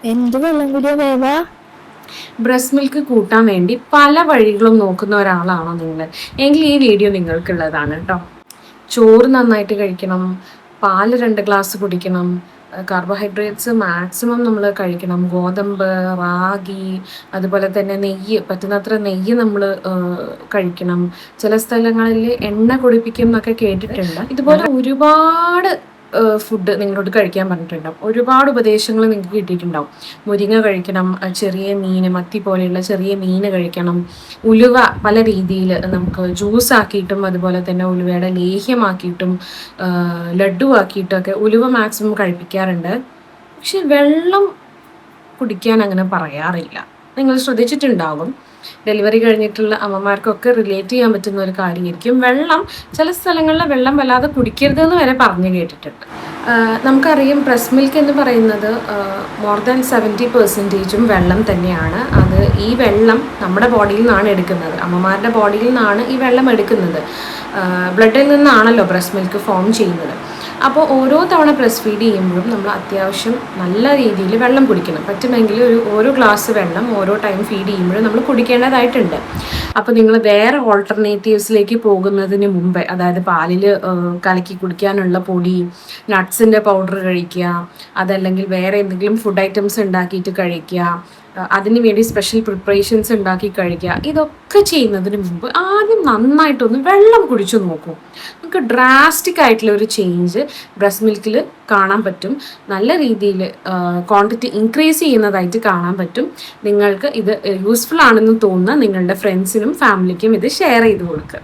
എന്ത് വെള്ളം കൂടിയ വേവ? ബ്രസ്റ്റ് മിൽക്ക് കൂട്ടാൻ വേണ്ടി പല വഴികളും നോക്കുന്ന ഒരാളാണോ നിങ്ങൾ? എങ്കിൽ ഈ വീഡിയോ നിങ്ങൾക്കുള്ളതാണ് കേട്ടോ. ചോറ് നന്നായിട്ട് കഴിക്കണം, പാല് 2 ഗ്ലാസ് കുടിക്കണം, കാർബോഹൈഡ്രേറ്റ്സ് മാക്സിമം നമ്മൾ കഴിക്കണം, ഗോതമ്പ്, റാഗി, അതുപോലെ തന്നെ നെയ്യ്, പറ്റുന്നത്ര നെയ്യ് നമ്മൾ കഴിക്കണം. ചില സ്ഥലങ്ങളിൽ എണ്ണ കുടിപ്പിക്കും എന്നൊക്കെ കേട്ടിട്ടുണ്ട്. ഇതുപോലെ ഒരുപാട് ഫുഡ് നിങ്ങളോട് കഴിക്കാൻ പറഞ്ഞിട്ടുണ്ടാവും. ഒരുപാട് ഉപദേശങ്ങൾ നിങ്ങൾക്ക് കിട്ടിയിട്ടുണ്ടാവും. മുരിങ്ങ കഴിക്കണം, ചെറിയ മീൻ, മത്തി പോലെയുള്ള ചെറിയ മീൻ കഴിക്കണം, ഉലുവ പല രീതിയിൽ നമുക്ക് ജ്യൂസ് ആക്കിയിട്ടും അതുപോലെ തന്നെ ഉലുവയുടെ ലേഹ്യമാക്കിയിട്ടും ലഡു ആക്കിയിട്ടൊക്കെ ഉലുവ മാക്സിമം കഴിപ്പിക്കാറുണ്ട്. പക്ഷെ വെള്ളം കുടിക്കാൻ അങ്ങനെ പറയാറില്ല. നിങ്ങൾ ശ്രദ്ധിച്ചിട്ടുണ്ടാകും, ഡെലിവറി കഴിഞ്ഞിട്ടുള്ള അമ്മമാർക്കൊക്കെ റിലേറ്റ് ചെയ്യാൻ പറ്റുന്ന ഒരു കാര്യമായിരിക്കും. വെള്ളം ചില സ്ഥലങ്ങളിൽ വെള്ളം വല്ലാതെ കുടിക്കരുതെന്ന് വരെ പറഞ്ഞു കേട്ടിട്ടുണ്ട്. നമുക്കറിയാം, ബ്രസ്റ്റ് മിൽക്ക് എന്ന് പറയുന്നത് മോർ ദാൻ 70% വെള്ളം തന്നെയാണ്. അത് ഈ വെള്ളം നമ്മുടെ ബോഡിയിൽ നിന്നാണ് എടുക്കുന്നത്, അമ്മമാരുടെ ബോഡിയിൽ നിന്നാണ് ഈ വെള്ളം എടുക്കുന്നത്. ബ്ലഡിൽ നിന്നാണല്ലോ ബ്രസ്റ്റ് മിൽക്ക് ഫോം ചെയ്യുന്നത്. അപ്പോൾ ഓരോ തവണ ബ്രസ്റ്റ് ഫീഡ് ചെയ്യുമ്പോഴും നമ്മൾ അത്യാവശ്യം നല്ല രീതിയിൽ വെള്ളം കുടിക്കണം. പറ്റുമെങ്കിൽ ഓരോ ഗ്ലാസ് വെള്ളം ഓരോ ടൈം ഫീഡ് ചെയ്യുമ്പോഴും നമ്മൾ കുടിക്കേണ്ടതായിട്ടുണ്ട്. അപ്പോൾ നിങ്ങൾ വേറെ ഓൾട്ടർനേറ്റീവ്സിലേക്ക് പോകുന്നതിന് മുമ്പേ, അതായത് പാലിൽ കലക്കി കുടിക്കാനുള്ള പൊടി, നട്ട്സിൻ്റെ പൗഡർ കഴിക്കുക, അതല്ലെങ്കിൽ വേറെ എന്തെങ്കിലും ഫുഡ് ഐറ്റംസ് ഉണ്ടാക്കിയിട്ട് കഴിക്കുക, അതിന് വേണ്ടി സ്പെഷ്യൽ പ്രിപ്പറേഷൻസ് ഉണ്ടാക്കി കഴിക്കുക, ഇതൊക്കെ ചെയ്യുന്നതിന് മുമ്പ് ആദ്യം നന്നായിട്ടൊന്ന് വെള്ളം കുടിച്ചു നോക്കൂ. നമുക്ക് ഡ്രാസ്റ്റിക് ആയിട്ടുള്ള ഒരു ചേഞ്ച് ബ്രസ്റ്റ് മിൽക്കിൽ കാണാൻ പറ്റും. നല്ല രീതിയിൽ ക്വാണ്ടിറ്റി ഇൻക്രീസ് ചെയ്യുന്നതായിട്ട് കാണാൻ പറ്റും. നിങ്ങൾക്ക് ഇത് യൂസ്ഫുൾ ആണെന്ന് തോന്നുന്ന നിങ്ങളുടെ ഫ്രണ്ട്സിനും ഫാമിലിക്കും ഇത് ഷെയർ ചെയ്ത് കൊടുക്കുക.